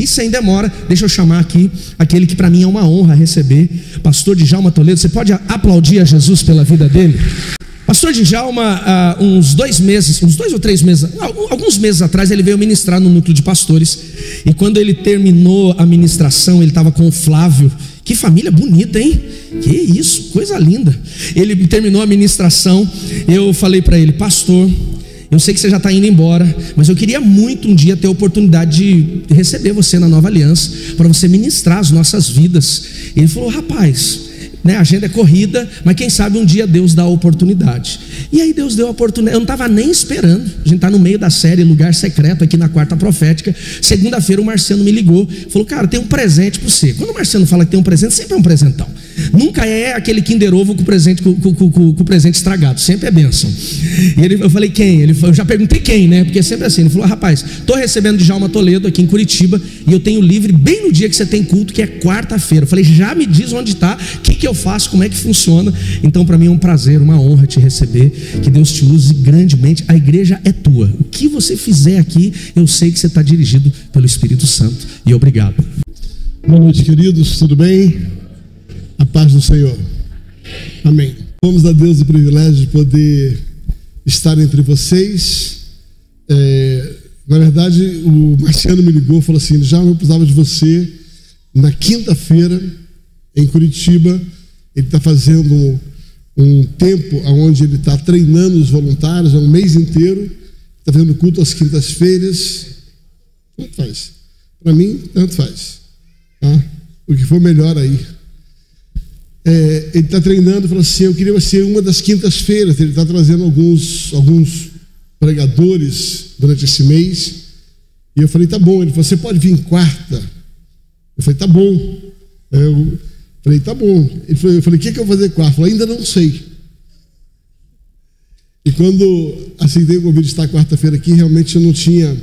E sem demora, deixa eu chamar aqui aquele que para mim é uma honra receber, pastor Djalma Toledo. Você pode aplaudir a Jesus pela vida dele? Pastor Djalma, uns 2 ou 3 meses, alguns meses atrás, ele veio ministrar no núcleo de pastores. E quando ele terminou a ministração, ele estava com o Flávio. Que família bonita, hein? Que isso, coisa linda. Ele terminou a ministração. Eu falei para ele: pastor, eu sei que você já está indo embora, mas eu queria muito um dia ter a oportunidade de receber você na Nova Aliança, para você ministrar as nossas vidas. Ele falou: rapaz, a agenda é corrida, mas quem sabe um dia Deus dá a oportunidade. E aí Deus deu a oportunidade. Eu não estava nem esperando. A gente está no meio da série Lugar Secreto aqui na Quarta Profética. Segunda-feira o Marciano me ligou, falou: cara, tem um presente para você. Quando o Marciano fala que tem um presente, sempre é um presentão. Nunca é aquele Kinder Ovo com o presente estragado, sempre é bênção. E eu falei: quem? Eu já perguntei quem, né? Porque é sempre assim. Ele falou: rapaz, estou recebendo Djalma Toledo aqui em Curitiba, e eu tenho livre bem no dia que você tem culto, que é quarta-feira. Eu falei: já me diz onde está, o que eu faço, como é que funciona. Então para mim é um prazer, uma honra te receber. Que Deus te use grandemente. A igreja é tua. O que você fizer aqui, eu sei que você está dirigido pelo Espírito Santo. E obrigado. Boa noite, queridos, tudo bem? A paz do Senhor. Amém. Vamos a Deus o privilégio de poder estar entre vocês. Na verdade, o Marciano me ligou e falou assim: já eu precisava de você na quinta-feira em Curitiba. Ele está fazendo um tempo onde ele está treinando os voluntários, um mês inteiro. Está fazendo culto às quintas-feiras. Tanto faz. Para mim, tanto faz. Tá? O que for melhor aí. Ele está treinando, falou assim: eu queria ser uma das quintas-feiras. Ele está trazendo alguns pregadores durante esse mês. E eu falei: tá bom. Ele falou: você pode vir quarta? Eu falei: tá bom. Eu falei: tá bom. Eu falei: o que eu vou fazer quarta? Ele falou: ainda não sei. E quando aceitei o convite de estar quarta-feira aqui, realmente eu não tinha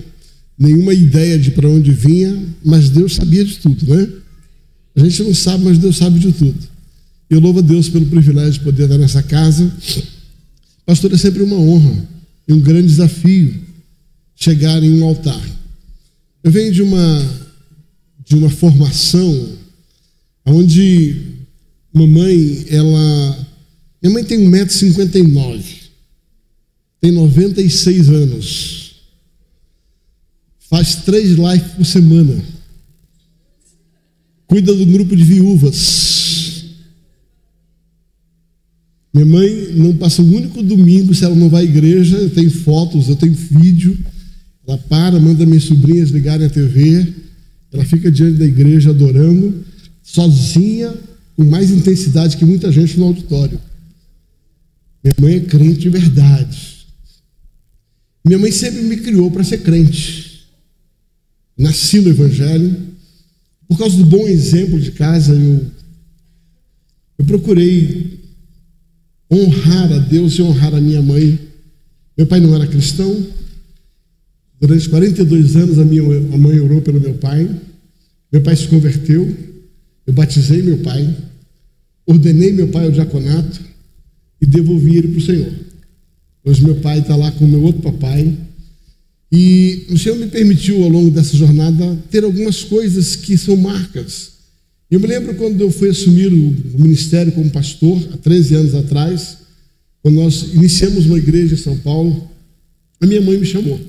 nenhuma ideia de para onde vinha, mas Deus sabia de tudo, né? A gente não sabe, mas Deus sabe de tudo. Eu louvo a Deus pelo privilégio de poder estar nessa casa. Pastor, é sempre uma honra e um grande desafio chegar em um altar. Eu venho de uma formação onde minha mãe tem 1,59 m, tem 96 anos, faz 3 lives por semana, cuida do grupo de viúvas. Minha mãe não passa um único domingo se ela não vai à igreja. Eu tenho fotos, eu tenho vídeo. Ela manda minhas sobrinhas ligarem a TV. Ela fica diante da igreja adorando, sozinha, com mais intensidade que muita gente no auditório. Minha mãe é crente de verdade. Minha mãe sempre me criou para ser crente. Nasci no Evangelho. Por causa do bom exemplo de casa, eu procurei honrar a Deus e honrar a minha mãe. Meu pai não era cristão. Durante 42 anos a mãe orou pelo meu pai. Meu pai se converteu. Eu batizei meu pai, ordenei meu pai ao diaconato e devolvi ele para o Senhor. Hoje meu pai está lá com o meu outro papai. E o Senhor me permitiu, ao longo dessa jornada, ter algumas coisas que são marcas. Eu me lembro quando eu fui assumir o ministério como pastor, há 13 anos atrás, quando nós iniciamos uma igreja em São Paulo, a minha mãe me chamou.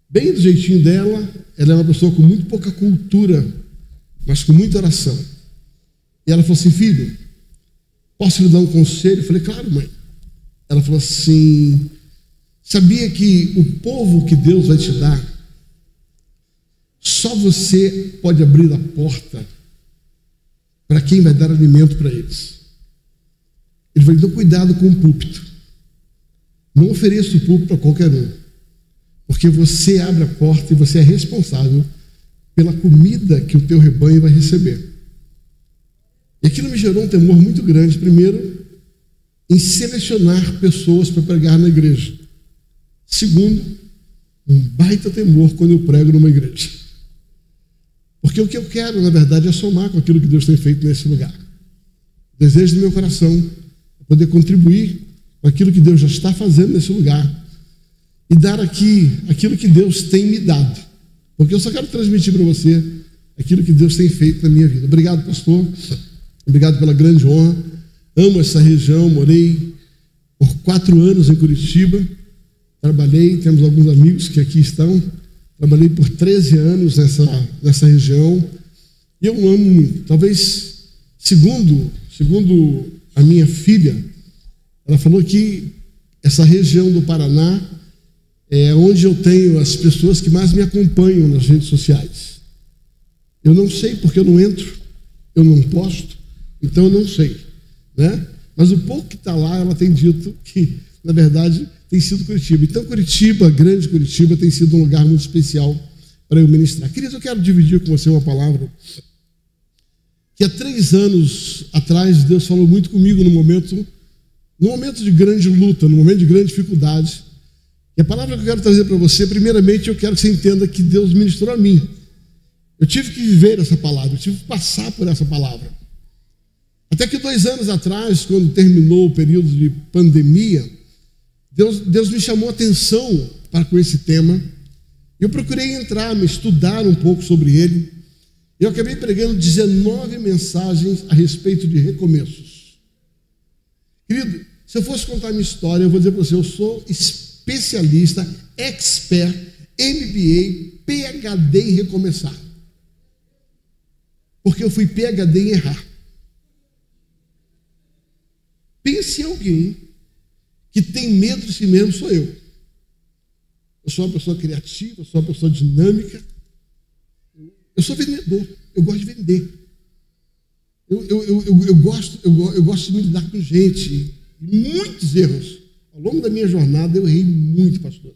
Bem do jeitinho dela, ela é uma pessoa com muito pouca cultura, mas com muita oração. E ela falou assim: filho, posso lhe dar um conselho? Eu falei: claro, mãe. Ela falou assim: sabia que o povo que Deus vai te dar, só você pode abrir a porta para quem vai dar alimento para eles. Ele falou: então cuidado com o púlpito. Não ofereça o púlpito para qualquer um, porque você abre a porta e você é responsável pela comida que o teu rebanho vai receber. E aquilo me gerou um temor muito grande, primeiro, em selecionar pessoas para pregar na igreja. Segundo, um baita temor quando eu prego numa igreja. Porque o que eu quero, na verdade, é somar com aquilo que Deus tem feito nesse lugar. O desejo do meu coração é poder contribuir com aquilo que Deus já está fazendo nesse lugar e dar aqui aquilo que Deus tem me dado. porque eu só quero transmitir para você aquilo que Deus tem feito na minha vida. Obrigado, pastor. Obrigado pela grande honra. Amo essa região, morei por 4 anos em Curitiba. Trabalhei, temos alguns amigos que aqui estão. Trabalhei por 13 anos nessa região. E eu amo muito. Talvez, segundo a minha filha, ela falou que essa região do Paraná é onde eu tenho as pessoas que mais me acompanham nas redes sociais. Eu não sei porque eu não entro, eu não posto, então eu não sei, né? Mas o pouco que está lá, ela tem dito que, na verdade, tem sido Curitiba. Então, Curitiba, grande Curitiba, tem sido um lugar muito especial para eu ministrar. Queridos, eu quero dividir com você uma palavra que há 3 anos atrás Deus falou muito comigo no momento de grande luta, no momento de grande dificuldade. E a palavra que eu quero trazer para você, primeiramente, eu quero que você entenda que Deus ministrou a mim. Eu tive que viver essa palavra, eu tive que passar por essa palavra. Até que 2 anos atrás, quando terminou o período de pandemia, Deus me chamou a atenção para com esse tema. Eu procurei entrar, me estudar um pouco sobre ele. Eu acabei pregando 19 mensagens a respeito de recomeços. Querido, se eu fosse contar a minha história, eu vou dizer para você, eu sou especialista, expert, MBA, PhD em recomeçar. Porque eu fui PhD em errar. Pense em alguém que tem medo de si mesmo, sou eu. Eu sou uma pessoa criativa, eu sou uma pessoa dinâmica. Eu sou vendedor, eu gosto de vender. Eu gosto de me lidar com gente. Muitos erros. Ao longo da minha jornada eu errei muito, pastor.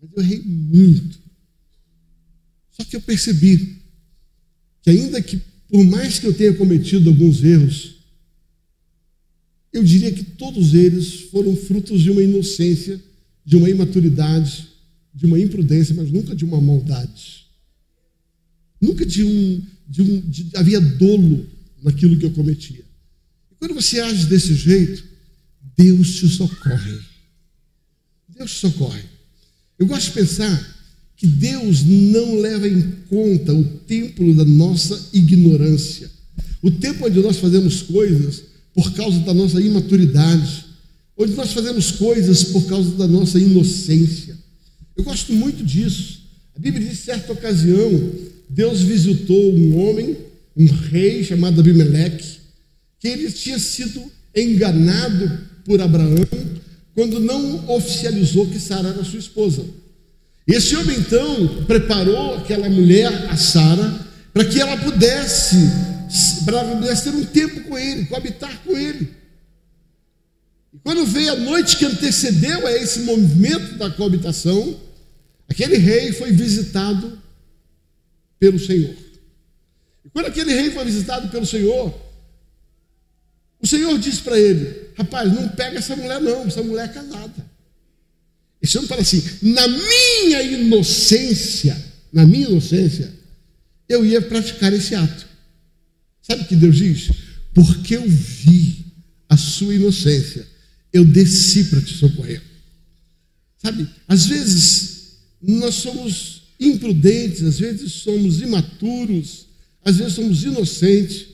Mas eu errei muito. Só que eu percebi que ainda que, por mais que eu tenha cometido alguns erros, eu diria que todos eles foram frutos de uma inocência, de uma imaturidade, de uma imprudência, mas nunca de uma maldade. Nunca havia dolo naquilo que eu cometia. E quando você age desse jeito, Deus te socorre. Deus te socorre. Eu gosto de pensar que Deus não leva em conta o tempo da nossa ignorância, o tempo onde nós fazemos coisas por causa da nossa imaturidade, onde nós fazemos coisas por causa da nossa inocência. Eu gosto muito disso. A Bíblia diz, certa ocasião, Deus visitou um homem, um rei chamado Abimeleque, que ele tinha sido enganado por Abraão quando não oficializou que Sara era sua esposa. Esse homem, então, preparou aquela mulher, a Sara, para que ela pudesse ter um tempo com ele, coabitar com ele. E quando veio a noite que antecedeu a esse movimento da coabitação, aquele rei foi visitado pelo Senhor. E quando aquele rei foi visitado pelo Senhor, o Senhor disse para ele, rapaz, não pega essa mulher não, essa mulher é casada. Esse homem fala assim, na minha inocência, eu ia praticar esse ato. Sabe o que Deus diz? Porque eu vi a sua inocência, eu desci para te socorrer. Sabe, às vezes nós somos imprudentes, às vezes somos imaturos, às vezes somos inocentes,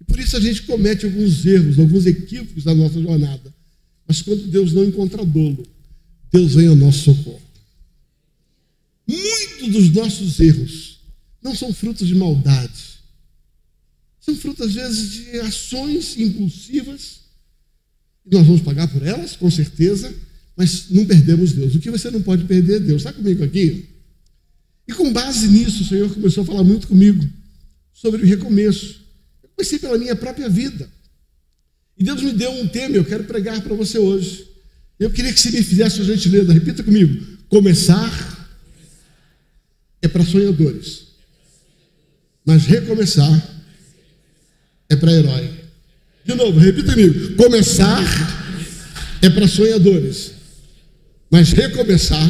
e por isso a gente comete alguns erros, alguns equívocos na nossa jornada. Mas quando Deus não encontra dolo, Deus vem ao nosso socorro. Muitos dos nossos erros não são frutos de maldade, são frutos, às vezes, de ações impulsivas, e nós vamos pagar por elas, com certeza, mas não perdemos Deus. O que você não pode perder é Deus. Está comigo aqui? E com base nisso, o Senhor começou a falar muito comigo sobre o recomeço. Eu comecei pela minha própria vida. E Deus me deu um tema, eu quero pregar para você hoje. Eu queria que você me fizesse a gentileza, repita comigo. Começar é para sonhadores, mas recomeçar é para herói. De novo, repita comigo. Começar é para sonhadores, mas recomeçar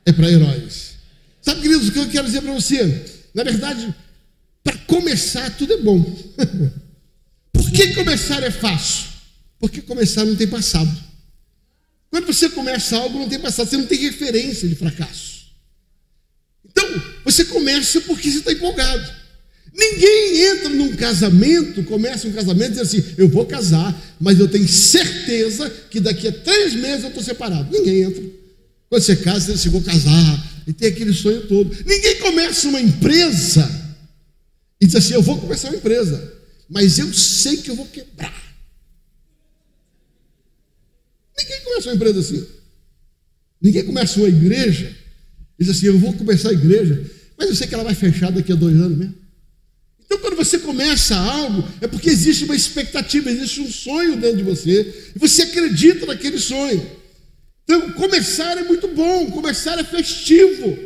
é para heróis. Sabe, queridos, o que eu quero dizer para você? Na verdade, para começar tudo é bom. Por que começar é fácil? Porque começar não tem passado. Quando você começa algo, não tem passado, você não tem referência de fracasso. Então, você começa porque você está empolgado. Ninguém entra num casamento, começa um casamento e diz assim, eu vou casar, mas eu tenho certeza que daqui a 3 meses eu estou separado. Ninguém entra. Quando você casa, você diz assim, vou casar, e tem aquele sonho todo. Ninguém começa uma empresa e diz assim, eu vou começar uma empresa, mas eu sei que eu vou quebrar. Ninguém começa uma empresa assim. Ninguém começa uma igreja e diz assim, eu vou começar a igreja, mas eu sei que ela vai fechar daqui a 2 anos mesmo. Então, quando você começa algo, é porque existe uma expectativa, existe um sonho dentro de você, e você acredita naquele sonho. Então, começar é muito bom, começar é festivo,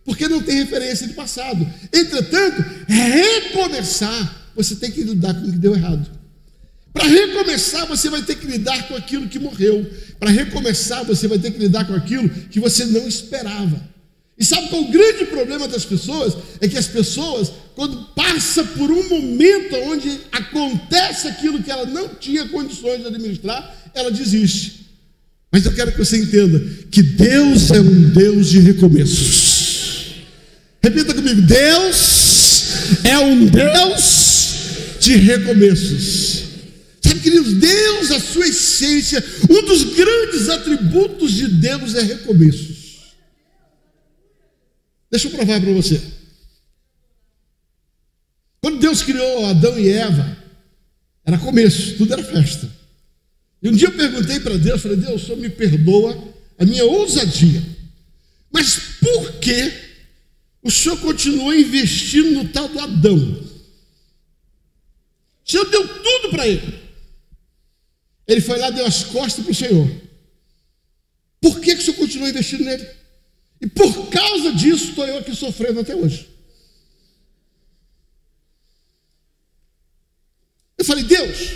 porque não tem referência de passado. Entretanto, recomeçar, você tem que lidar com o que deu errado. Para recomeçar, você vai ter que lidar com aquilo que morreu. Para recomeçar, você vai ter que lidar com aquilo que você não esperava. E sabe qual é o grande problema das pessoas? É que as pessoas, quando passa por um momento onde acontece aquilo que ela não tinha condições de administrar, ela desiste. Mas eu quero que você entenda que Deus é um Deus de recomeços. Repita comigo, Deus é um Deus de recomeços. Sabe, queridos, Deus, a sua essência, um dos grandes atributos de Deus é recomeços. Deixa eu provar para você. Quando Deus criou Adão e Eva, era começo, tudo era festa. E um dia eu perguntei para Deus, falei, Deus, o Senhor me perdoa a minha ousadia, mas por que o Senhor continuou investindo no tal do Adão? O Senhor deu tudo para ele. Ele foi lá, deu as costas para o Senhor. Por que o Senhor continuou investindo nele? E por causa disso, estou eu aqui sofrendo até hoje. Eu falei, Deus,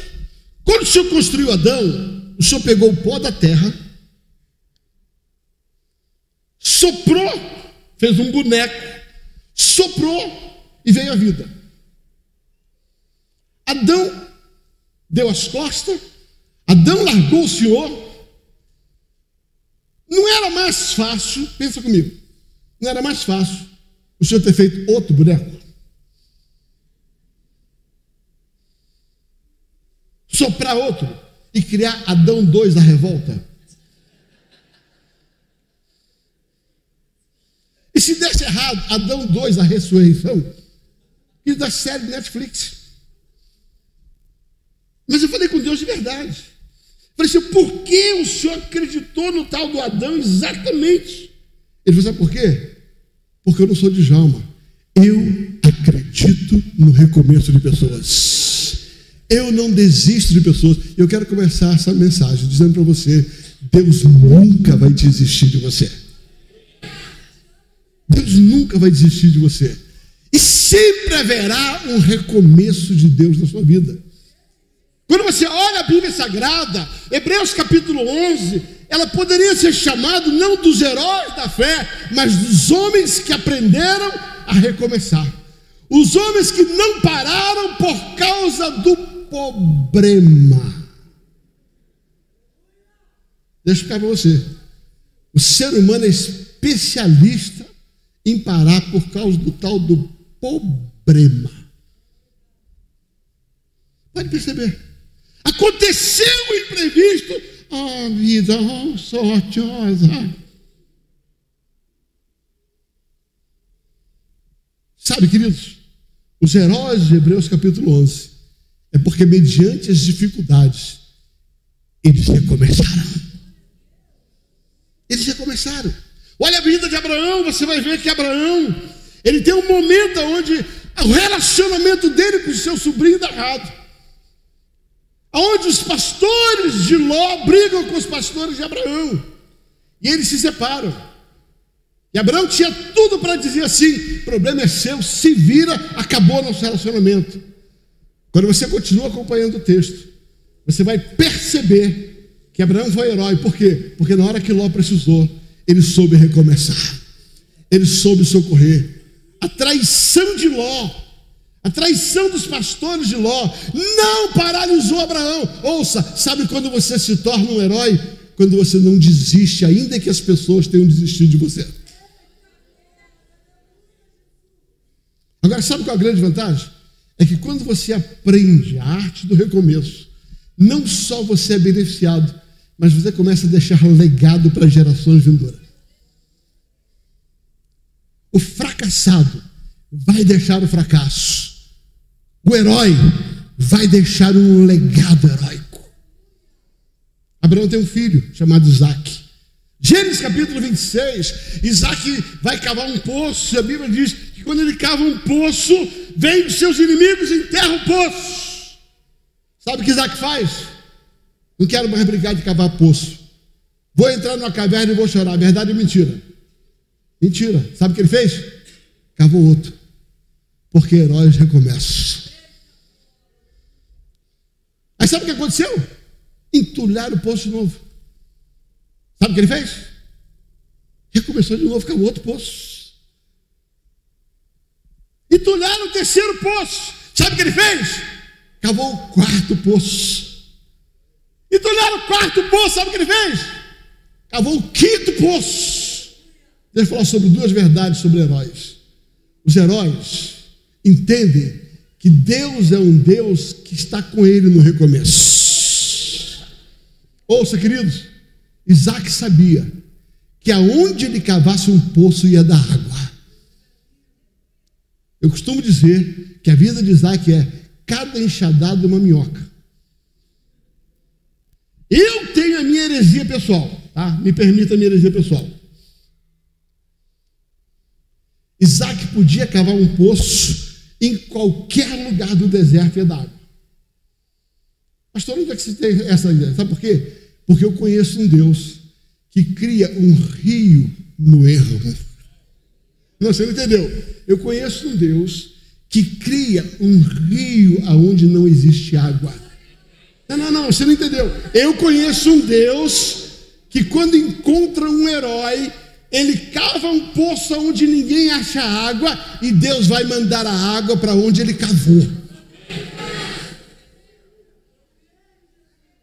quando o Senhor construiu Adão, o Senhor pegou o pó da terra, soprou, fez um boneco, soprou e veio a vida. Adão deu as costas, Adão largou o Senhor. Não era mais fácil, pensa comigo, não era mais fácil o Senhor ter feito outro boneco? Soprar outro e criar Adão 2 da revolta? E se desse errado, Adão 2 da ressurreição? E da série Netflix? Mas eu falei com Deus de verdade. Falei assim, por que o Senhor acreditou no tal do Adão exatamente? Ele falou, sabe por quê? Porque eu não sou de Djalma. Eu acredito no recomeço de pessoas. Eu não desisto de pessoas. Eu quero começar essa mensagem dizendo para você, Deus nunca vai desistir de você. Deus nunca vai desistir de você. E sempre haverá um recomeço de Deus na sua vida. Quando você olha a Bíblia Sagrada, Hebreus capítulo 11, ela poderia ser chamada não dos heróis da fé, mas dos homens que aprenderam a recomeçar. Os homens que não pararam por causa do problema. Deixa eu explicar para você. O ser humano é especialista em parar por causa do tal do problema. Pode perceber. Aconteceu o imprevisto, a vida sorteosa. Sabe, queridos, os heróis de Hebreus capítulo 11, é porque mediante as dificuldades, eles recomeçaram. Eles recomeçaram. Olha a vida de Abraão, você vai ver que Abraão, ele tem um momento onde o relacionamento dele com o seu sobrinho dá errado. Onde os pastores de Ló brigam com os pastores de Abraão. E eles se separam. E Abraão tinha tudo para dizer assim, o problema é seu, se vira, acabou nosso relacionamento. Quando você continua acompanhando o texto, você vai perceber que Abraão foi herói. Por quê? Porque na hora que Ló precisou, ele soube recomeçar. Ele soube socorrer. A traição de Ló, a traição dos pastores de Ló não paralisou Abraão. Ouça, sabe quando você se torna um herói? Quando você não desiste, ainda que as pessoas tenham desistido de você. Agora, sabe qual é a grande vantagem? É que quando você aprende a arte do recomeço, não só você é beneficiado, mas você começa a deixar legado para gerações vindouras. O fracassado vai deixar o fracasso. O herói vai deixar um legado heróico. Abraão tem um filho chamado Isaac. Gênesis capítulo 26, Isaac vai cavar um poço, e a Bíblia diz que quando ele cava um poço, vem os seus inimigos e enterra o poço. Sabe o que Isaac faz? Não quero mais brincar de cavar poço. Vou entrar numa caverna e vou chorar. Verdade ou mentira? Mentira. Sabe o que ele fez? Cavou outro. Porque heróis recomeçam. Aí sabe o que aconteceu? Entulharam o poço de novo. Sabe o que ele fez? Recomeçou de novo, cavou outro poço. Entulharam o terceiro poço. Sabe o que ele fez? Cavou o quarto poço. Entulharam o quarto poço. Sabe o que ele fez? Cavou o quinto poço. Deixa eu falar sobre duas verdades sobre heróis. Os heróis entendem que Deus é um Deus que está com ele no recomeço. Ouça, queridos, Isaac sabia que aonde ele cavasse um poço ia dar água. Eu costumo dizer que a vida de Isaac é cada enxadada de uma minhoca. Eu tenho a minha heresia pessoal, tá? Me permita a minha heresia pessoal. Isaac podia cavar um poço em qualquer lugar do deserto e dar água. Pastor, onde é que você tem essa ideia? Sabe por quê? Porque eu conheço um Deus que cria um rio no erro. Não, você não entendeu. Eu conheço um Deus que cria um rio aonde não existe água. Não, você não entendeu. Eu conheço um Deus que quando encontra um herói, ele cava um poço onde ninguém acha água e Deus vai mandar a água para onde ele cavou.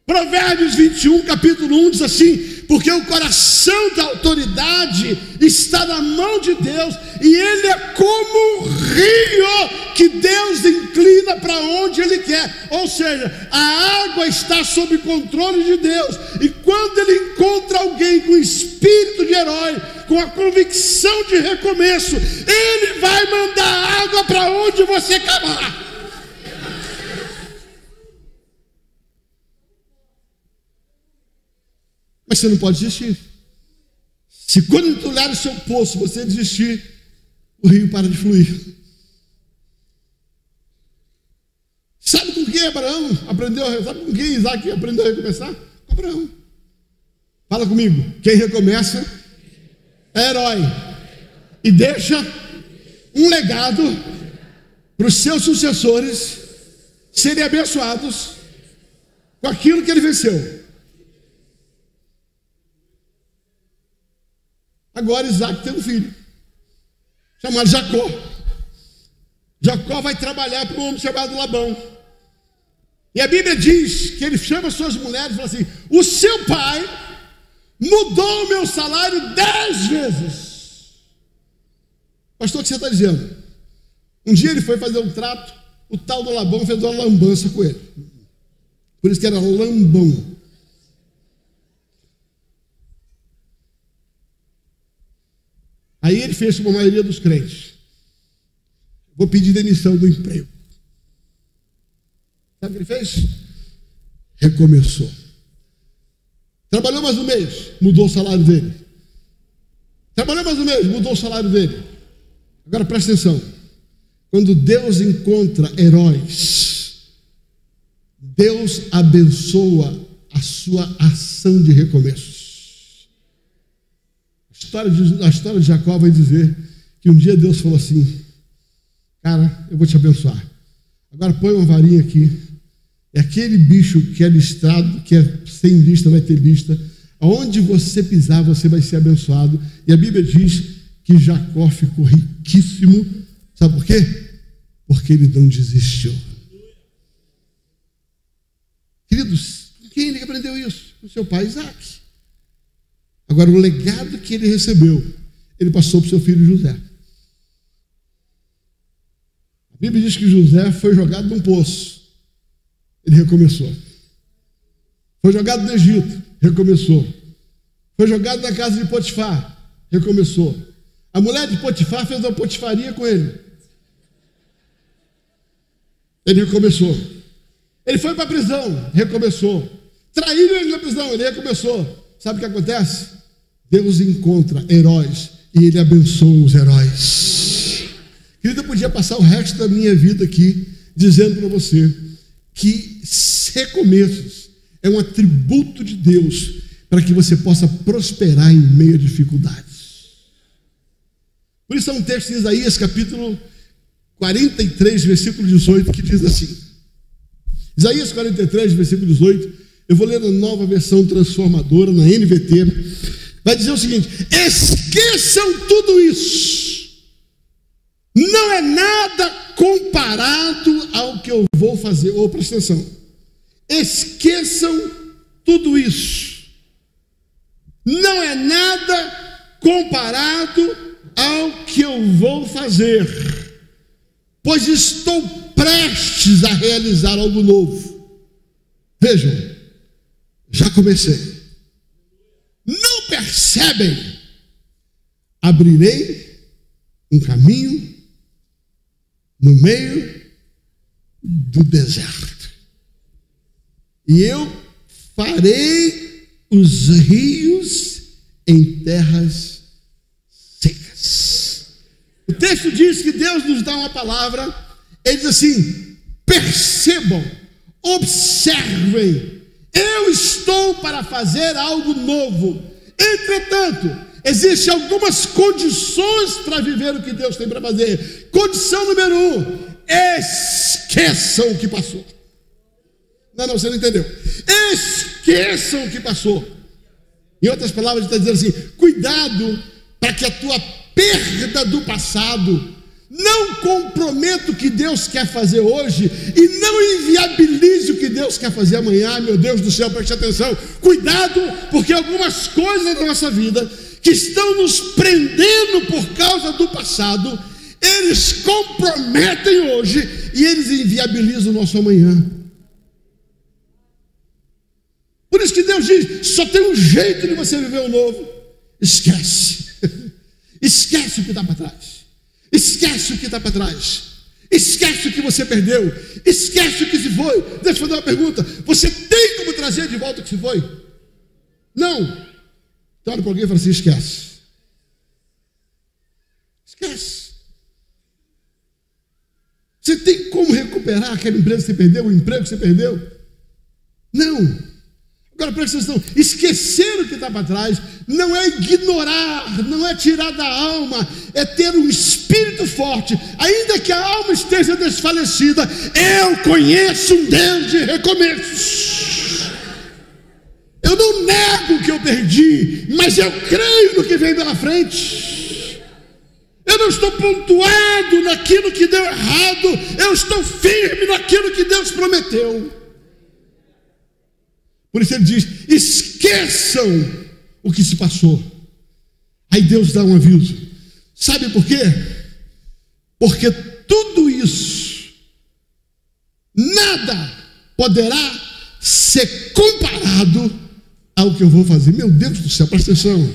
Provérbios 21, capítulo 1 diz assim: porque o coração da autoridade está na mão de Deus, e ele é como um rio que Deus inclina para onde ele quer. Ou seja, a água está sob controle de Deus, e quando ele encontra alguém com espírito de herói, com a convicção de recomeço, ele vai mandar água para onde você cavar. Mas você não pode desistir. Se quando entulhar o seu poço você desistir, o rio para de fluir. Sabe com quem Abraão aprendeu? Sabe com quem Isaac aprendeu a recomeçar? Com Abraão. Fala comigo. Quem recomeça é herói e deixa um legado para os seus sucessores serem abençoados com aquilo que ele venceu. Agora Isaac tem um filho chamado Jacó. Jacó vai trabalhar para um homem chamado Labão. E a Bíblia diz que ele chama suas mulheres e fala assim: o seu pai mudou o meu salário 10 vezes. Pastor, o que você está dizendo? Um dia ele foi fazer um trato, o tal do Labão fez uma lambança com ele. Por isso que era lambão. Aí ele fez como a maioria dos crentes: vou pedir demissão do emprego. Sabe o que ele fez? Recomeçou. Trabalhou mais um mês, mudou o salário dele. Trabalhou mais um mês, mudou o salário dele. Agora presta atenção. Quando Deus encontra heróis, Deus abençoa a sua ação de recomeços. A história de Jacó vai dizer que um dia Deus falou assim: cara, eu vou te abençoar. Agora põe uma varinha aqui. É aquele bicho que é listrado, que é sem lista, vai ter lista. Aonde você pisar, você vai ser abençoado. E a Bíblia diz que Jacó ficou riquíssimo. Sabe por quê? Porque ele não desistiu. Queridos, quem ele aprendeu isso? O seu pai Isaac. Agora, o legado que ele recebeu, ele passou para o seu filho José. A Bíblia diz que José foi jogado num poço. Ele recomeçou. Foi jogado no Egito. Recomeçou. Foi jogado na casa de Potifar. Recomeçou. A mulher de Potifar fez uma potifaria com ele. Ele recomeçou. Ele foi para a prisão. Recomeçou. Traíram ele na prisão. Ele recomeçou. Sabe o que acontece? Deus encontra heróis e Ele abençoa os heróis. Querido, eu podia passar o resto da minha vida aqui dizendo para você que recomeços é um atributo de Deus para que você possa prosperar em meio a dificuldades. Por isso há um texto em Isaías, capítulo 43, versículo 18, que diz assim. Isaías 43, versículo 18, eu vou ler na Nova Versão Transformadora, na NVT, vai dizer o seguinte: esqueçam tudo isso, não é nada comparado ao que eu vou fazer. Ou presta atenção, esqueçam tudo isso, não é nada comparado ao que eu vou fazer, pois estou prestes a realizar algo novo. Vejam, já comecei. Não percebem? Abrirei um caminho no meio do deserto, e eu farei os rios em terras secas. O texto diz que Deus nos dá uma palavra. Ele diz assim: percebam, observem, eu estou para fazer algo novo. Entretanto, existem algumas condições para viver o que Deus tem para fazer. Condição número 1: esqueçam o que passou. Não, você não entendeu. Esqueçam o que passou. Em outras palavras, ele está dizendo assim: cuidado para que a tua perda do passado não comprometa o que Deus quer fazer hoje e não inviabilize o que Deus quer fazer amanhã. Meu Deus do céu, preste atenção. Cuidado, porque algumas coisas da nossa vida que estão nos prendendo por causa do passado, eles comprometem hoje e eles inviabilizam o nosso amanhã. Por isso que Deus diz: só tem um jeito de você viver o novo. Esquece. Esquece o que está para trás. Esquece o que está para trás. Esquece o que você perdeu. Esquece o que se foi. Deixa eu fazer uma pergunta: você tem como trazer de volta o que se foi? Não. Então olha para alguém e fala assim: esquece. Esquece. Você tem como recuperar aquela empresa que você perdeu, o emprego que você perdeu? Não. Agora presta atenção: esquecer o que está para trás não é ignorar, não é tirar da alma, é ter um espírito forte. Ainda que a alma esteja desfalecida, eu conheço um Deus de recomeços. Eu não nego o que eu perdi, mas eu creio no que vem pela frente. Eu não estou pontuado naquilo que deu errado, eu estou firme naquilo que Deus prometeu. Por isso ele diz: esqueçam o que se passou. Aí Deus dá um aviso. Sabe por quê? Porque tudo isso, nada poderá ser comparado ao que eu vou fazer. Meu Deus do céu, presta atenção.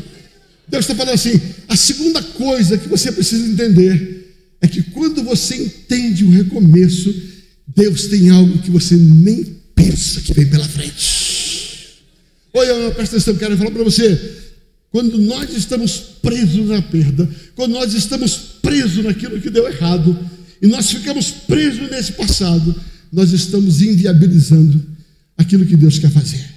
Deus está falando assim: a segunda coisa que você precisa entender é que quando você entende o recomeço, Deus tem algo que você nem pensa que vem pela frente. Olha, presta atenção, quero falar para você. Quando nós estamos presos na perda, quando nós estamos presos naquilo que deu errado, e nós ficamos presos nesse passado, nós estamos inviabilizando aquilo que Deus quer fazer.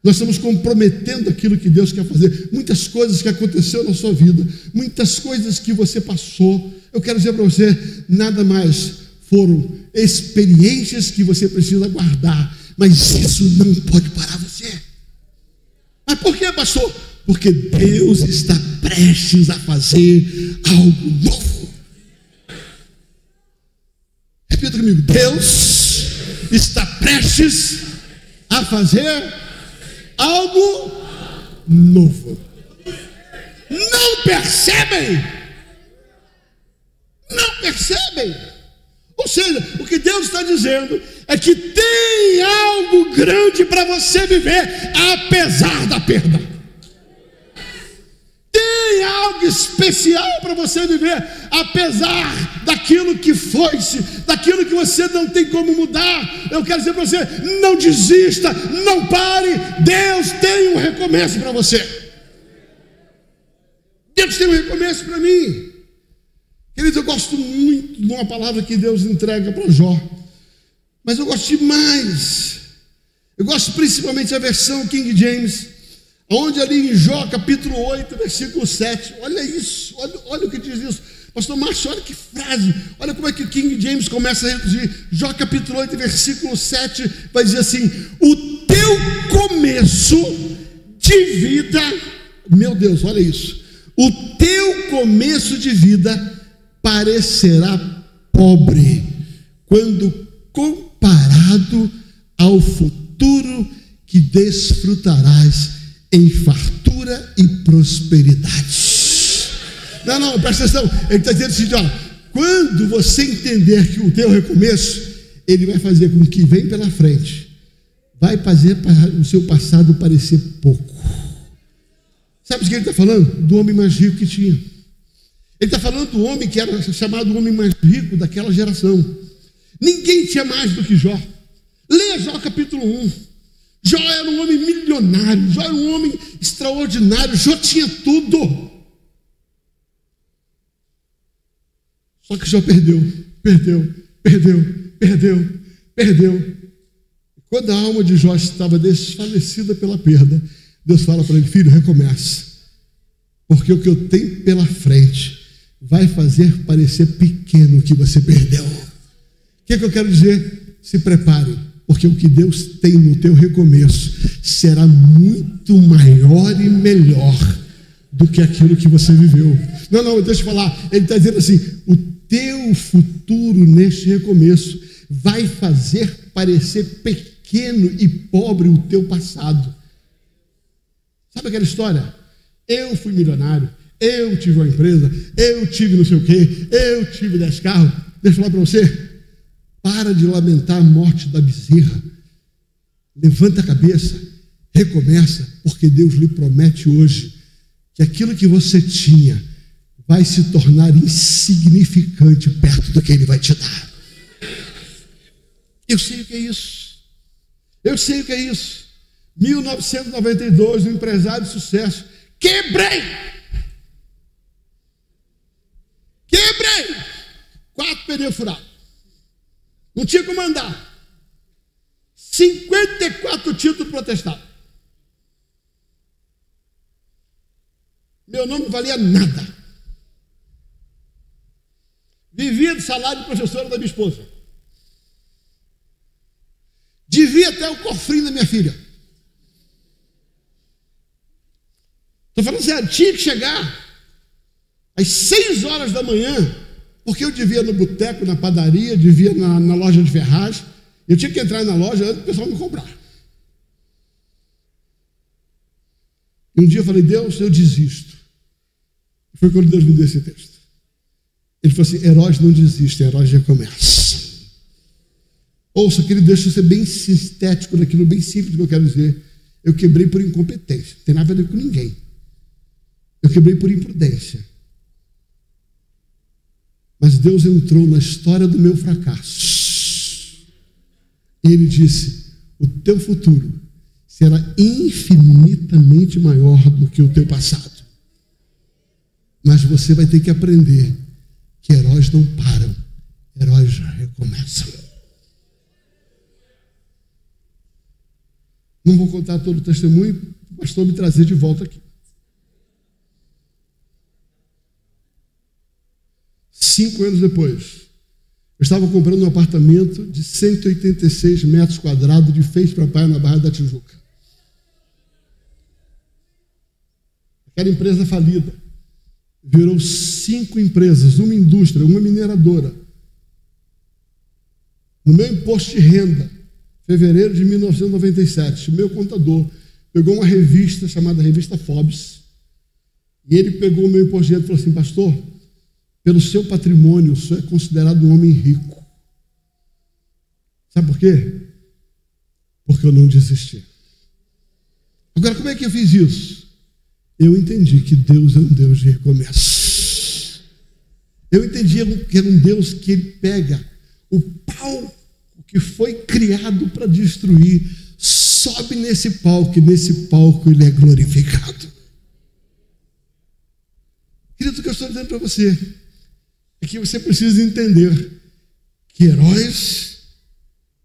Nós estamos comprometendo aquilo que Deus quer fazer. Muitas coisas que aconteceram na sua vida, muitas coisas que você passou, eu quero dizer para você, nada mais foram experiências que você precisa guardar, mas isso não pode parar você. Mas por que, pastor? Porque Deus está prestes a fazer algo novo. Repita comigo: Deus está prestes a fazer algo novo. Não percebem? Não percebem? Deus está dizendo é que tem algo grande para você viver, apesar da perda. Tem algo especial para você viver, apesar daquilo que foi-se, daquilo que você não tem como mudar. Eu quero dizer para você, não desista, não pare. Deus tem um recomeço para você. Deus tem um recomeço para mim. Queridos, eu gosto muito de uma palavra que Deus entrega para Jó, mas eu gosto demais. Eu gosto principalmente da versão King James, onde ali em Jó capítulo 8, versículo 7, olha isso, olha o que diz isso. Pastor Márcio, olha que frase, olha como é que o King James começa a reduzir. Jó capítulo 8, versículo 7, vai dizer assim: o teu começo de vida, meu Deus, olha isso, o teu começo de vida parecerá pobre, quando comparado ao futuro que desfrutarás em fartura e prosperidade. Não, presta atenção. Ele está dizendo assim, ó, quando você entender que o teu recomeço, ele vai fazer com que vem pela frente, vai fazer o seu passado parecer pouco. Sabe o que ele está falando? Do homem mais rico que tinha. Ele está falando do homem que era chamado o homem mais rico daquela geração. Ninguém tinha mais do que Jó. Leia Jó capítulo 1. Jó era um homem milionário, Jó era um homem extraordinário, Jó tinha tudo. Só que Jó perdeu. Quando a alma de Jó estava desfalecida pela perda, Deus fala para ele: filho, recomeça, porque o que eu tenho pela frente vai fazer parecer pequeno o que você perdeu. O que eu quero dizer? Se prepare, porque o que Deus tem no teu recomeço será muito maior e melhor do que aquilo que você viveu. Não, deixa eu falar. Ele está dizendo assim: o teu futuro neste recomeço vai fazer parecer pequeno e pobre o teu passado. Sabe aquela história? Eu fui milionário, eu tive uma empresa, eu tive não sei o quê, eu tive 10 carros. Deixa eu falar para você. Para de lamentar a morte da bezerra. Levanta a cabeça, recomeça, porque Deus lhe promete hoje que aquilo que você tinha vai se tornar insignificante perto do que Ele vai te dar. Eu sei o que é isso. Eu sei o que é isso. 1992, um empresário de sucesso. Quebrei! 4 pneus furados. Não tinha como andar. 54 títulos protestados. Meu nome não valia nada. Vivia do salário de professora da minha esposa. Devia até o cofrinho da minha filha. Estou falando sério, tinha que chegar às 6 horas da manhã, porque eu devia no boteco, na padaria, devia na loja de ferragem. Eu tinha que entrar na loja antes do pessoal me comprar. E um dia eu falei: Deus, eu desisto. Foi quando Deus me deu esse texto. Ele falou assim: heróis não desistem, heróis recomeçam. Ouça, querido, deixa eu ser bem sintético naquilo, bem simples que eu quero dizer. Eu quebrei por incompetência, não tem nada a ver com ninguém. Eu quebrei por imprudência. Mas Deus entrou na história do meu fracasso. E Ele disse: o teu futuro será infinitamente maior do que o teu passado. Mas você vai ter que aprender que heróis não param, heróis recomeçam. Não vou contar todo o testemunho, o pastor me trazer de volta aqui. 5 anos depois, eu estava comprando um apartamento de 186 metros quadrados de frente para a praia na Barra da Tijuca. Aquela empresa falida virou 5 empresas, uma indústria, uma mineradora. No meu imposto de renda, fevereiro de 1997, o meu contador pegou uma revista chamada Revista Forbes, e ele pegou o meu imposto de renda e falou assim: pastor, pelo seu patrimônio, o senhor é considerado um homem rico. Sabe por quê? Porque eu não desisti. Agora, como é que eu fiz isso? Eu entendi que Deus é um Deus de recomeço. Eu entendi que é um Deus que Ele pega o palco que foi criado para destruir, sobe nesse palco, e nesse palco Ele é glorificado. Querido, o que eu estou dizendo para você é que você precisa entender que heróis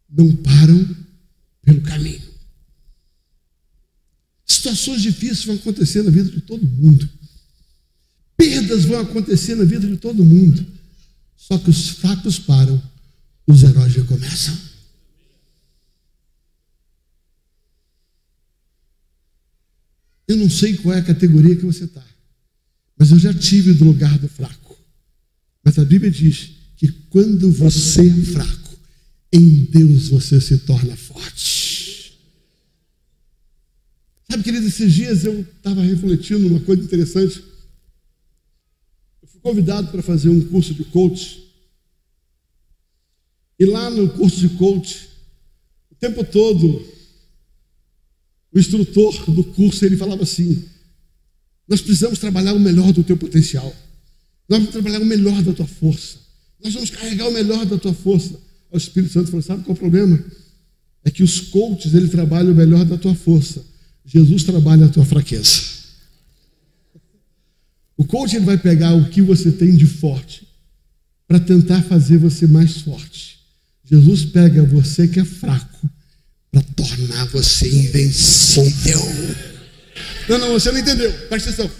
não param pelo caminho. Situações difíceis vão acontecer na vida de todo mundo. Perdas vão acontecer na vida de todo mundo. Só que os fracos param, os heróis recomeçam. Eu não sei qual é a categoria que você está, mas eu já tive do lugar do fraco. Mas a Bíblia diz que quando você é fraco, em Deus você se torna forte. Sabe, querido, esses dias eu estava refletindo uma coisa interessante. Eu fui convidado para fazer um curso de coach. E lá no curso de coach, o tempo todo, o instrutor do curso, ele falava assim: nós precisamos trabalhar o melhor do teu potencial. Nós vamos trabalhar o melhor da tua força. Nós vamos carregar o melhor da tua força. O Espírito Santo falou: sabe qual é o problema? É que os coaches, ele trabalha o melhor da tua força. Jesus trabalha a tua fraqueza. O coach, ele vai pegar o que você tem de forte para tentar fazer você mais forte. Jesus pega você que é fraco para tornar você invencível. Não, você não entendeu. Presta atenção.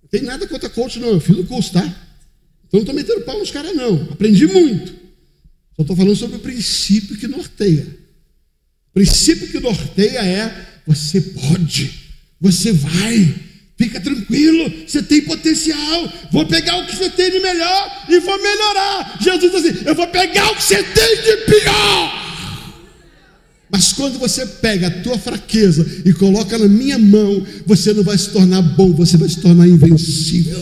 Não tem nada contra coach, não. Eu fiz o curso, tá? Então não estou metendo pau nos caras, não. Aprendi muito. Só estou falando sobre o princípio que norteia. O princípio que norteia é: você pode, você vai, fica tranquilo, você tem potencial, vou pegar o que você tem de melhor e vou melhorar. Jesus diz assim: eu vou pegar o que você tem de pior. Mas quando você pega a tua fraqueza e coloca na minha mão, você não vai se tornar bom, você vai se tornar invencível.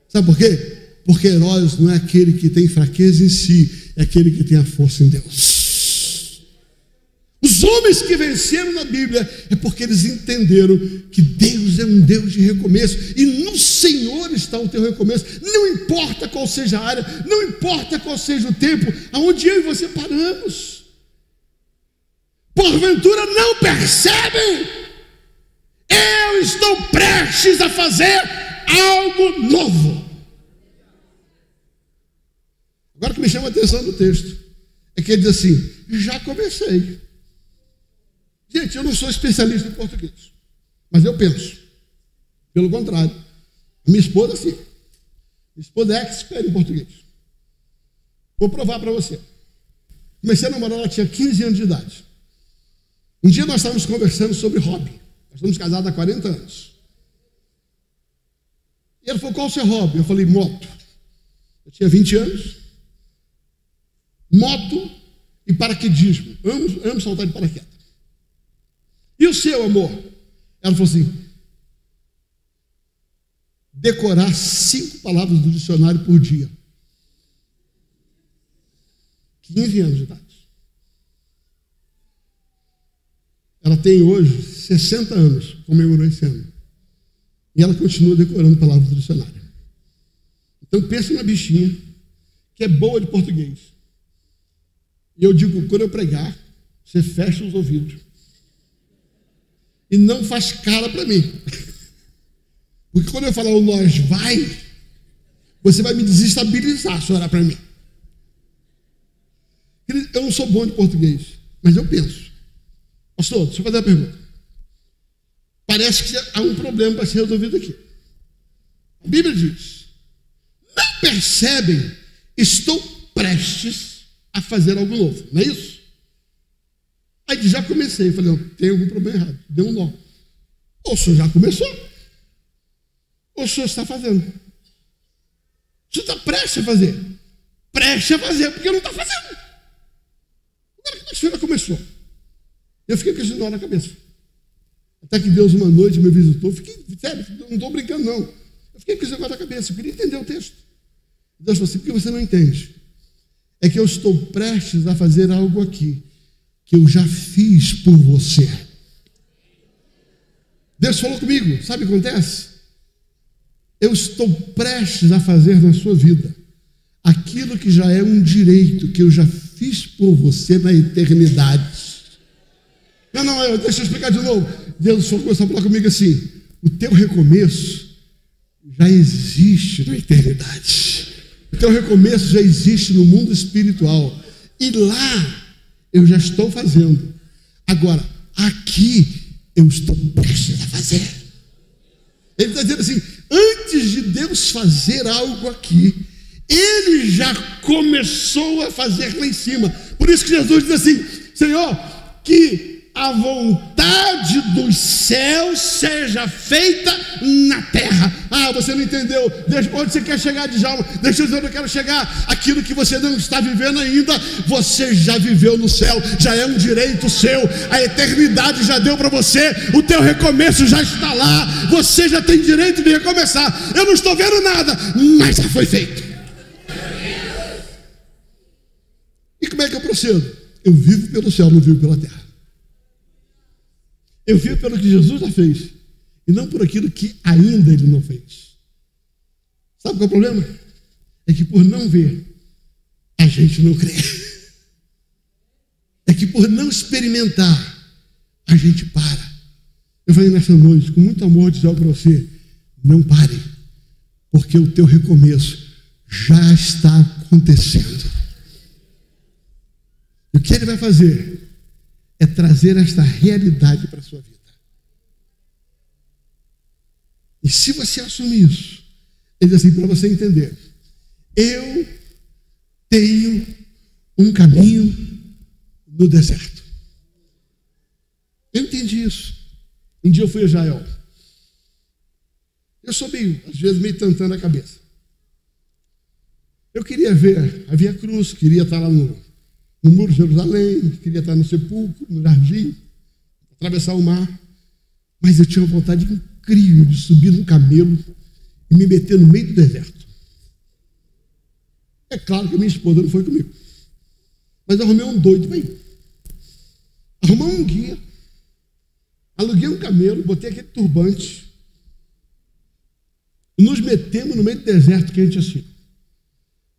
Sabe por quê? Porque heróis não é aquele que tem fraqueza em si, é aquele que tem a força em Deus. Os homens que venceram na Bíblia é porque eles entenderam que Deus é um Deus de recomeço, e no Senhor está o teu recomeço. Não importa qual seja a área, não importa qual seja o tempo, aonde eu e você paramos. Porventura não percebem? Eu estou prestes a fazer algo novo. Agora, o que me chama a atenção no texto é que ele diz assim: já comecei. Gente, eu não sou especialista em português, mas eu penso. Pelo contrário, minha esposa sim. Minha esposa é expert em português. Vou provar para você. Comecei a namorar, ela tinha 15 anos de idade. Um dia nós estávamos conversando sobre hobby. Nós estamos casados há 40 anos. E ela falou: qual o seu hobby? Eu falei: moto. Eu tinha 20 anos. Moto e paraquedismo. Amo saltar de paraquedas. E o seu, amor? Ela falou assim: decorar 5 palavras do dicionário por dia. 15 anos de idade. Ela tem hoje 60 anos, comemorou esse ano. E ela continua decorando palavras do dicionário. Então pensa na bichinha que é boa de português. E eu digo, quando eu pregar, você fecha os ouvidos e não faz cara para mim. Porque quando eu falar o nós vai, você vai me desestabilizar se orar para mim. Eu não sou bom de português, mas eu penso. Pastor, deixa eu fazer uma pergunta. Parece que há um problema para ser resolvido aqui. A Bíblia diz: não percebem, estou prestes a fazer algo novo. Não é isso? Aí já comecei. Falei: não, tem algum problema errado. Deu um nó. Ou o senhor já começou, ou o senhor está fazendo. O senhor está prestes a fazer. Prestes a fazer, porque não está fazendo. Agora que a senhora começou. Eu fiquei com esse nó na cabeça. Até que Deus uma noite me visitou. Fiquei, sério, não estou brincando não. Eu fiquei com esse negócio na cabeça. Eu queria entender o texto. Deus falou assim: por que você não entende? é que eu estou prestes a fazer algo aqui que eu já fiz por você. Deus falou comigo, sabe o que acontece? Eu estou prestes a fazer na sua vida aquilo que já é um direito que eu já fiz por você na eternidade. Não, deixa eu explicar de novo. Deus começou a falar comigo assim: o teu recomeço já existe na eternidade. O teu recomeço já existe no mundo espiritual. E lá eu já estou fazendo. Agora, aqui eu estou prestes a fazer. Ele está dizendo assim: antes de Deus fazer algo aqui, Ele já começou a fazer lá em cima. Por isso que Jesus diz assim: Senhor, que a vontade dos céus seja feita na terra. Ah, você não entendeu. Onde você quer chegar, Djalma? Deixa eu dizer onde eu quero chegar. Aquilo que você não está vivendo ainda, você já viveu no céu. Já é um direito seu. A eternidade já deu para você. O teu recomeço já está lá. Você já tem direito de recomeçar. Eu não estou vendo nada, mas já foi feito. E como é que eu procedo? Eu vivo pelo céu, não vivo pela terra. Eu vivo pelo que Jesus já fez e não por aquilo que ainda Ele não fez. Sabe qual é o problema? É que por não ver, a gente não crê. É que por não experimentar, a gente para. Eu falei nessa noite, com muito amor, dizer algo para você: não pare, porque o teu recomeço já está acontecendo. E o que Ele vai fazer é trazer esta realidade para a sua vida. E se você assumir isso, ele diz assim, para você entender: eu tenho um caminho no deserto. Eu entendi isso. Um dia eu fui a Israel. Eu sou meio, às vezes, meio tantando a cabeça. Eu queria ver a Via Cruz, queria estar lá no Muro de Jerusalém, queria estar no sepulcro, no jardim, atravessar o mar. Mas eu tinha uma vontade incrível de subir num camelo e me meter no meio do deserto. É claro que a minha esposa não foi comigo, mas eu arrumei um doido para ir. Arrumamos um guia, aluguei um camelo, botei aquele turbante e nos metemos no meio do deserto que a gente assim.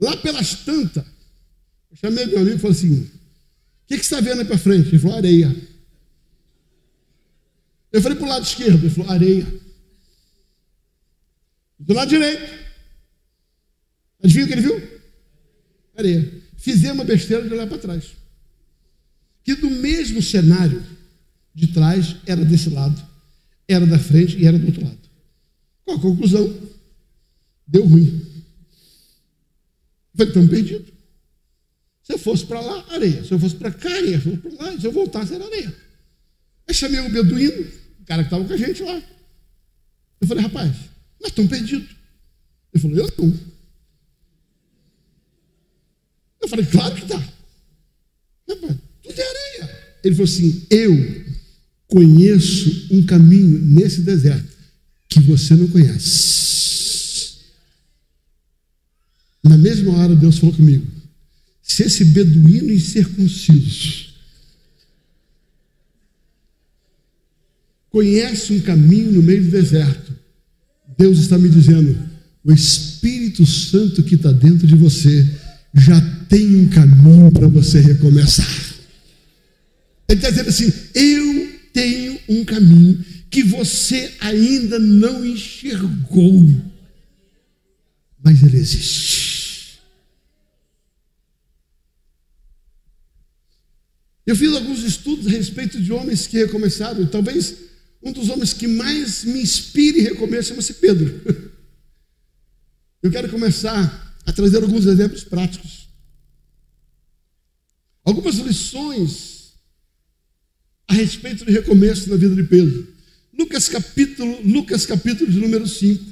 Lá pelas tantas, eu chamei meu amigo e falei assim: o que você está vendo aí para frente? Ele falou: areia. Eu falei para o lado esquerdo, ele falou: areia. Do lado direito, adivinha o que ele viu? Areia. Fizemos a besteira de olhar para trás. Que do mesmo cenário de trás era desse lado, era da frente e era do outro lado. Qual a conclusão? Deu ruim. Eu falei: estamos perdidos. Se eu fosse para lá, areia. Se eu fosse para cá, areia. Se eu fosse para lá, se eu voltasse, era areia. Aí chamei o beduíno, o cara que estava com a gente lá. Eu falei: rapaz, nós estamos perdidos. Ele falou: eu não. Eu falei: claro que está. Rapaz, tudo é areia. Ele falou assim: eu conheço um caminho nesse deserto que você não conhece. Na mesma hora Deus falou comigo: se esse beduíno incircunciso conhece um caminho no meio do deserto, Deus está me dizendo: o Espírito Santo que está dentro de você já tem um caminho para você recomeçar. Ele está dizendo assim: eu tenho um caminho que você ainda não enxergou, mas ele existe. Eu fiz alguns estudos a respeito de homens que recomeçaram, e talvez um dos homens que mais me inspire e recomeço chama-se Pedro. Eu quero começar a trazer alguns exemplos práticos, algumas lições a respeito de recomeço na vida de Pedro. Lucas capítulo de número 5.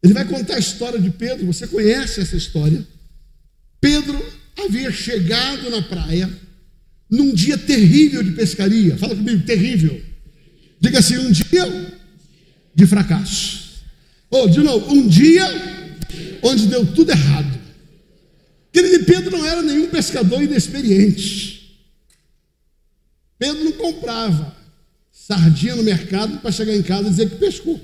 Ele vai contar a história de Pedro. Você conhece essa história. Pedro havia chegado na praia num dia terrível de pescaria. Fala comigo: terrível. Diga assim: um dia de fracasso. De novo, um dia onde deu tudo errado. Querido, Pedro não era nenhum pescador inexperiente. Pedro não comprava sardinha no mercado para chegar em casa e dizer que pescou.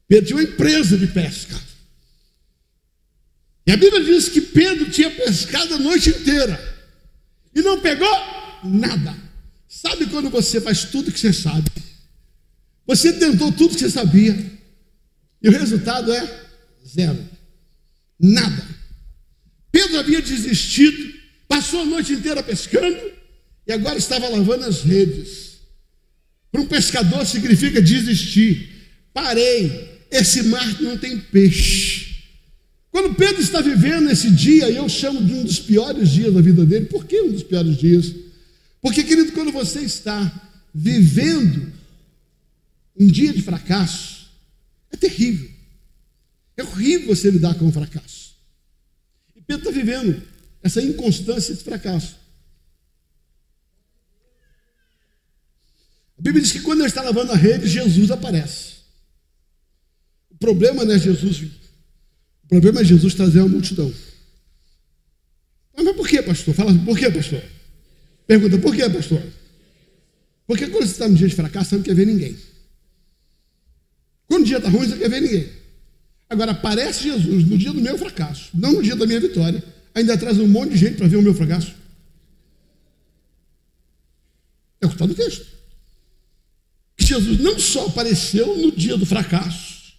Pedro tinha uma empresa de pesca. E a Bíblia diz que Pedro tinha pescado a noite inteira e não pegou nada. Sabe quando você faz tudo que você sabe? Você tentou tudo que você sabia e o resultado é zero. Nada. Pedro havia desistido, passou a noite inteira pescando e agora estava lavando as redes. Para um pescador significa desistir. Parei, esse mar não tem peixe. Quando Pedro está vivendo esse dia, eu chamo de um dos piores dias da vida dele. Por que um dos piores dias? Porque, querido, quando você está vivendo um dia de fracasso, é terrível. É horrível você lidar com o fracasso. E Pedro está vivendo essa inconstância de fracasso. A Bíblia diz que quando ele está lavando a rede, Jesus aparece. O problema não é Jesus vir. O problema é Jesus trazer uma multidão. Mas por que, pastor? Fala, por que, pastor? Pergunta, por que, pastor? Porque quando você está no dia de fracasso, você não quer ver ninguém. Quando o dia está ruim, você não quer ver ninguém. Agora, aparece Jesus no dia do meu fracasso, não no dia da minha vitória, ainda traz um monte de gente para ver o meu fracasso. É o que está no texto. Que Jesus não só apareceu no dia do fracasso,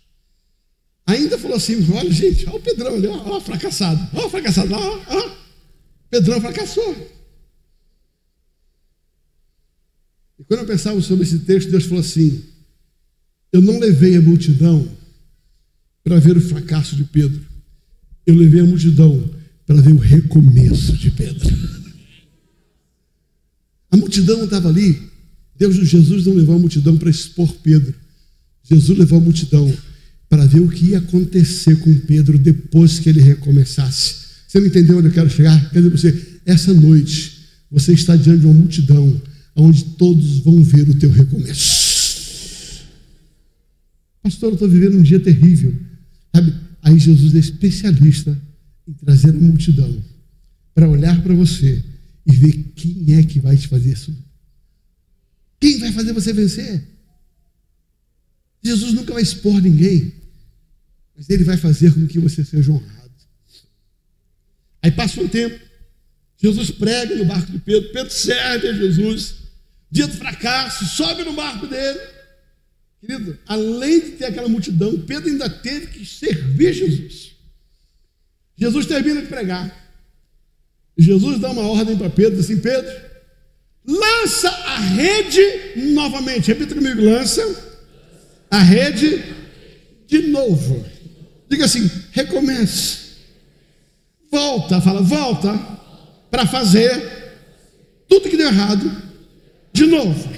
ainda falou assim, olha gente, olha o Pedrão ali, ó, fracassado, ó, Pedrão fracassou. E quando eu pensava sobre esse texto, Deus falou assim, eu não levei a multidão para ver o fracasso de Pedro, eu levei a multidão para ver o recomeço de Pedro. A multidão estava ali, Jesus não levou a multidão para expor Pedro, Jesus levou a multidão para ver o que ia acontecer com Pedro depois que ele recomeçasse. Você não entendeu onde eu quero chegar? Quer dizer, essa noite, você está diante de uma multidão onde todos vão ver o teu recomeço. Pastor, eu estou vivendo um dia terrível. Sabe? Aí Jesus é especialista em trazer a multidão para olhar para você e ver quem é que vai te fazer isso. Quem vai fazer você vencer? Jesus nunca vai expor ninguém, mas ele vai fazer com que você seja honrado. Aí passa um tempo, Jesus prega no barco de Pedro, Pedro serve a Jesus, dia do fracasso, sobe no barco dele. Querido, além de ter aquela multidão, Pedro ainda teve que servir Jesus. Jesus termina de pregar. Jesus dá uma ordem para Pedro, assim, Pedro, lança a rede novamente. Repita comigo, lança a rede de novo. Diga assim, recomece. Volta para fazer tudo que deu errado de novo.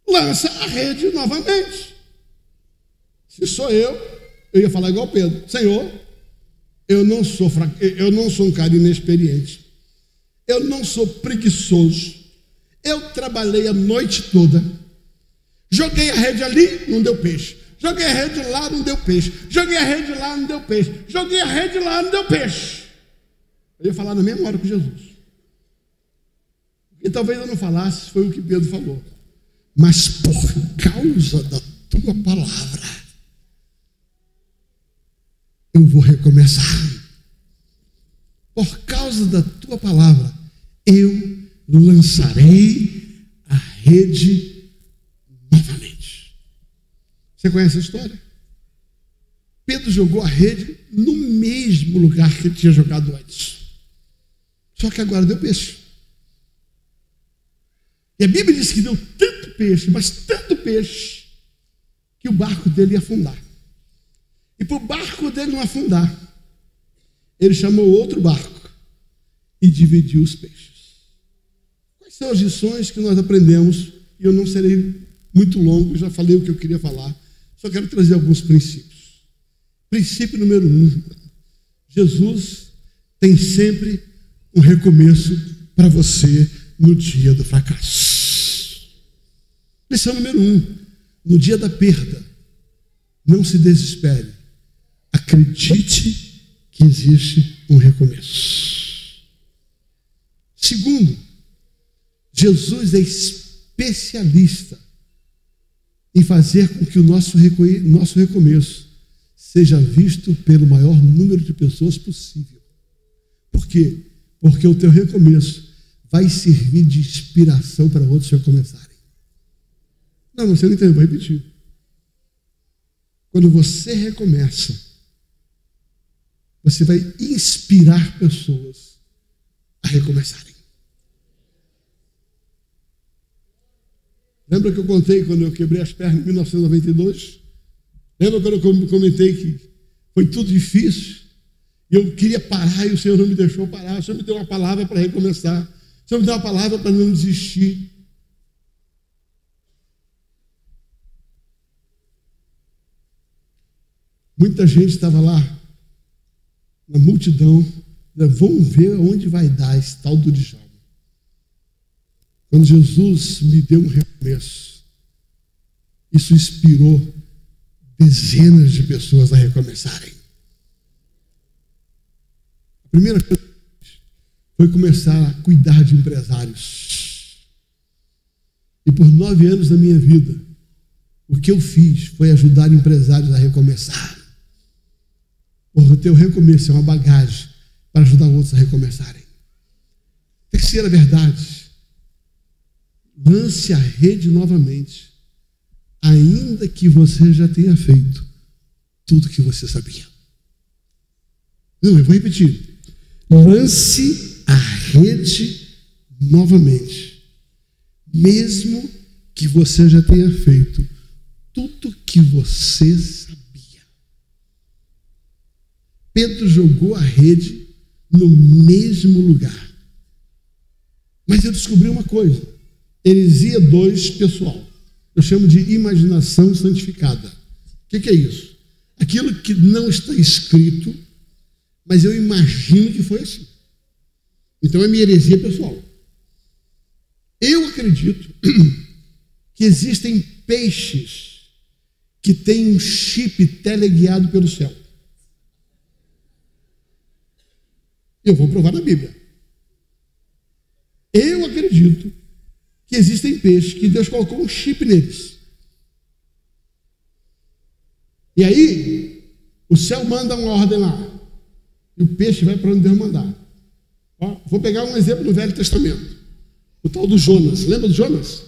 Lança a rede novamente. Se sou eu ia falar igual Pedro, Senhor, eu não sou um cara inexperiente, eu não sou preguiçoso, eu trabalhei a noite toda, joguei a rede ali, não deu peixe. Joguei a rede lá, não deu peixe. Joguei a rede lá, não deu peixe. Joguei a rede lá, não deu peixe. Eu ia falar na mesma hora com Jesus. E talvez eu não falasse, foi o que Pedro falou. Mas por causa da tua palavra, eu vou recomeçar. Por causa da tua palavra, eu lançarei a rede novamente. Você conhece a história? Pedro jogou a rede no mesmo lugar que ele tinha jogado antes. Só que agora deu peixe. E a Bíblia diz que deu tanto peixe, mas tanto peixe, que o barco dele ia afundar. E para o barco dele não afundar, ele chamou outro barco e dividiu os peixes. Quais são as lições que nós aprendemos? E eu não serei muito longo, já falei o que eu queria falar. Só quero trazer alguns princípios. Princípio número 1. Jesus tem sempre um recomeço para você no dia do fracasso. Lição número 1. No dia da perda, não se desespere. A Acredite que existe um recomeço. Segundo, Jesus é especialista em fazer com que o nosso recomeço seja visto pelo maior número de pessoas possível. Por quê? Porque o teu recomeço vai servir de inspiração para outros recomeçarem. Não, você não entendeu, vou repetir. Quando você recomeça, você vai inspirar pessoas a recomeçarem. Lembra que eu contei quando eu quebrei as pernas em 1992? Lembra quando eu comentei que foi tudo difícil? E eu queria parar e o Senhor não me deixou parar. O Senhor me deu uma palavra para recomeçar. O Senhor me deu uma palavra para não desistir. Muita gente estava lá, na multidão, vamos ver onde vai dar esse tal do Djalma. Quando Jesus me deu um recomeço, isso inspirou dezenas de pessoas a recomeçarem. A primeira coisa foi começar a cuidar de empresários. E por 9 anos da minha vida, o que eu fiz foi ajudar empresários a recomeçar. Porque o teu recomeço é uma bagagem para ajudar outros a recomeçarem. Terceira verdade. Lance a rede novamente, ainda que você já tenha feito tudo que você sabia. Não, eu vou repetir. Lance a rede novamente, mesmo que você já tenha feito tudo que você sabia. Pedro jogou a rede no mesmo lugar. Mas eu descobri uma coisa. Heresia 2, pessoal. Eu chamo de imaginação santificada. O que é isso? Aquilo que não está escrito, mas eu imagino que foi assim. Então é minha heresia pessoal. Eu acredito que existem peixes que têm um chip teleguiado pelo céu. Eu vou provar na Bíblia. Eu acredito que existem peixes que Deus colocou um chip neles. E aí, o céu manda uma ordem lá. E o peixe vai para onde Deus mandar. Ó, vou pegar um exemplo do Velho Testamento. O tal do Jonas. Lembra do Jonas?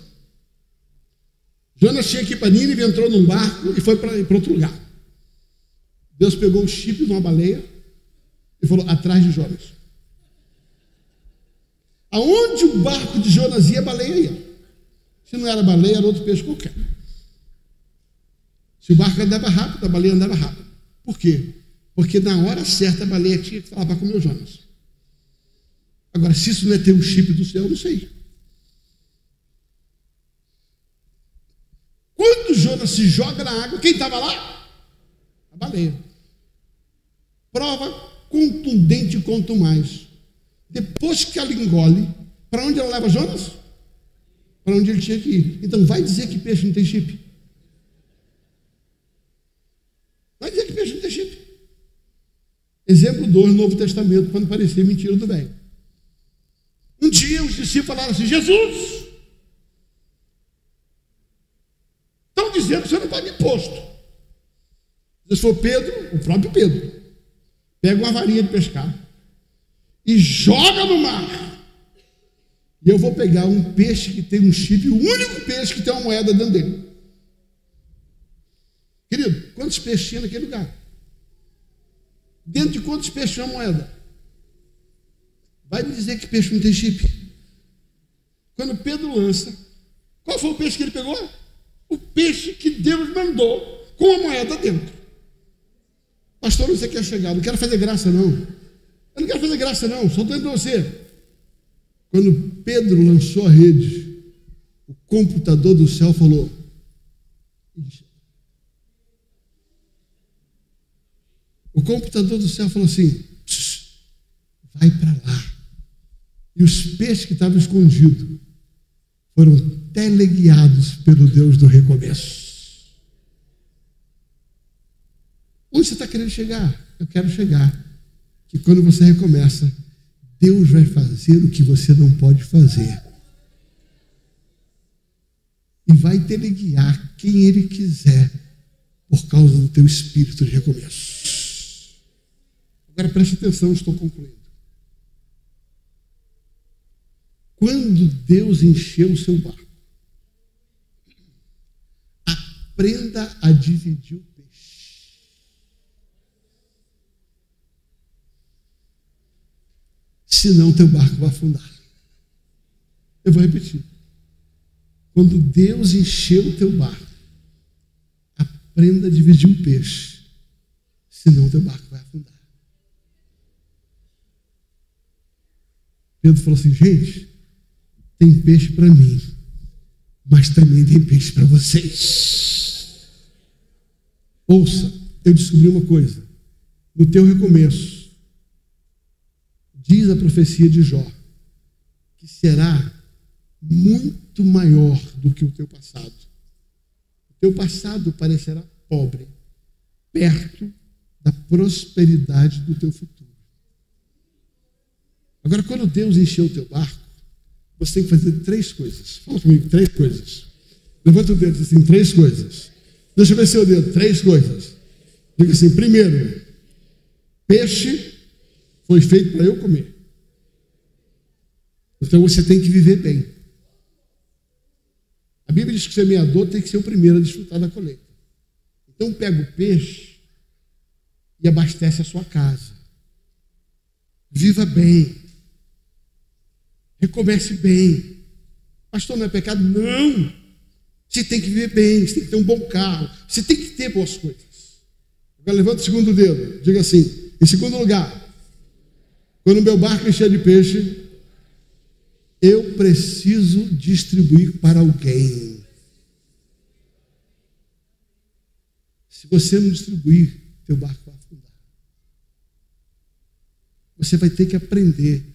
Jonas tinha que ir para Nínive, entrou num barco e foi para outro lugar. Deus pegou o chip de uma baleia e falou, atrás de Jonas. Aonde o barco de Jonas ia, a baleia ia. Se não era baleia, era outro peixe qualquer. Se o barco andava rápido, a baleia andava rápido. Por quê? Porque na hora certa a baleia tinha que falar para comer o Jonas. Agora, se isso não é ter um chip do céu, eu não sei. Quando Jonas se joga na água, quem estava lá? A baleia. Prova contundente quanto mais. Depois que ela engole, para onde ela leva Jonas? Para onde ele tinha que ir. Então, vai dizer que peixe não tem chip. Vai dizer que peixe não tem chip. Exemplo 2, Novo Testamento, quando parecia mentira do velho. Um dia os discípulos falaram assim, Jesus, estão dizendo que você não paga imposto. Jesus falou, Pedro, o próprio Pedro, pega uma varinha de pescar e joga no mar. E eu vou pegar um peixe que tem um chip, o único peixe que tem uma moeda dentro dele. Querido, quantos peixes tinha naquele lugar? Dentro de quantos peixes tinha uma moeda? Vai me dizer que peixe não tem chip. Quando Pedro lança, qual foi o peixe que ele pegou? O peixe que Deus mandou com a moeda dentro. Pastor, você quer chegar? Não quero fazer graça, não. Eu não quero fazer graça, não. Só estou dizendo para você. Quando Pedro lançou a rede, o computador do céu falou, o computador do céu falou assim, vai para lá. E os peixes que estavam escondidos foram teleguiados pelo Deus do recomeço. Onde você está querendo chegar? Eu quero chegar. Que quando você recomeça, Deus vai fazer o que você não pode fazer. E vai te guiar quem Ele quiser, por causa do teu espírito de recomeço. Agora preste atenção, estou concluindo. Quando Deus encheu o seu barco, aprenda a dividir o peixe. Senão teu barco vai afundar. Eu vou repetir. Quando Deus encheu o teu barco, aprenda a dividir o peixe. Senão teu barco vai afundar. Pedro falou assim, gente, tem peixe para mim, mas também tem peixe para vocês. Ouça, eu descobri uma coisa. No teu recomeço, diz a profecia de Jó, que será muito maior do que o teu passado. O teu passado parecerá pobre, perto da prosperidade do teu futuro. Agora, quando Deus encheu o teu barco, você tem que fazer 3 coisas. Fala comigo, 3 coisas. Levanta o dedo e diz assim, 3 coisas. Deixa eu ver seu dedo, 3 coisas. Diga assim, primeiro, peixe foi feito para eu comer. Então você tem que viver bem. A Bíblia diz que o semeador tem que ser o primeiro a desfrutar da colheita. Então pega o peixe e abastece a sua casa. Viva bem. Recomece bem. Pastor, não é pecado? Não. Você tem que viver bem, você tem que ter um bom carro, você tem que ter boas coisas. Agora levanta o segundo dedo, diga assim, em segundo lugar, quando o meu barco encher de peixe, eu preciso distribuir para alguém. Se você não distribuir, teu barco vai afundar. Você vai ter que aprender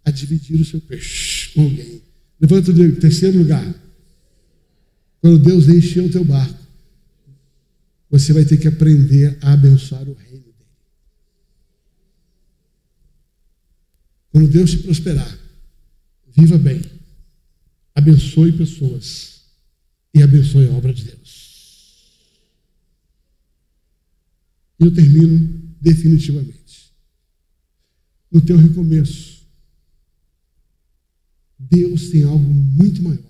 a dividir o seu peixe com alguém. Levanta o dedo, terceiro lugar. Quando Deus encher o teu barco, você vai ter que aprender a abençoar o reino dele. Quando Deus te prosperar, viva bem, abençoe pessoas e abençoe a obra de Deus. E eu termino definitivamente. No teu recomeço, Deus tem algo muito maior.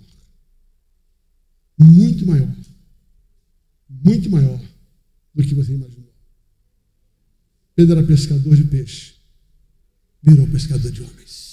Muito maior. Muito maior do que você imaginou. Pedro era pescador de peixe, virou pescador de homens.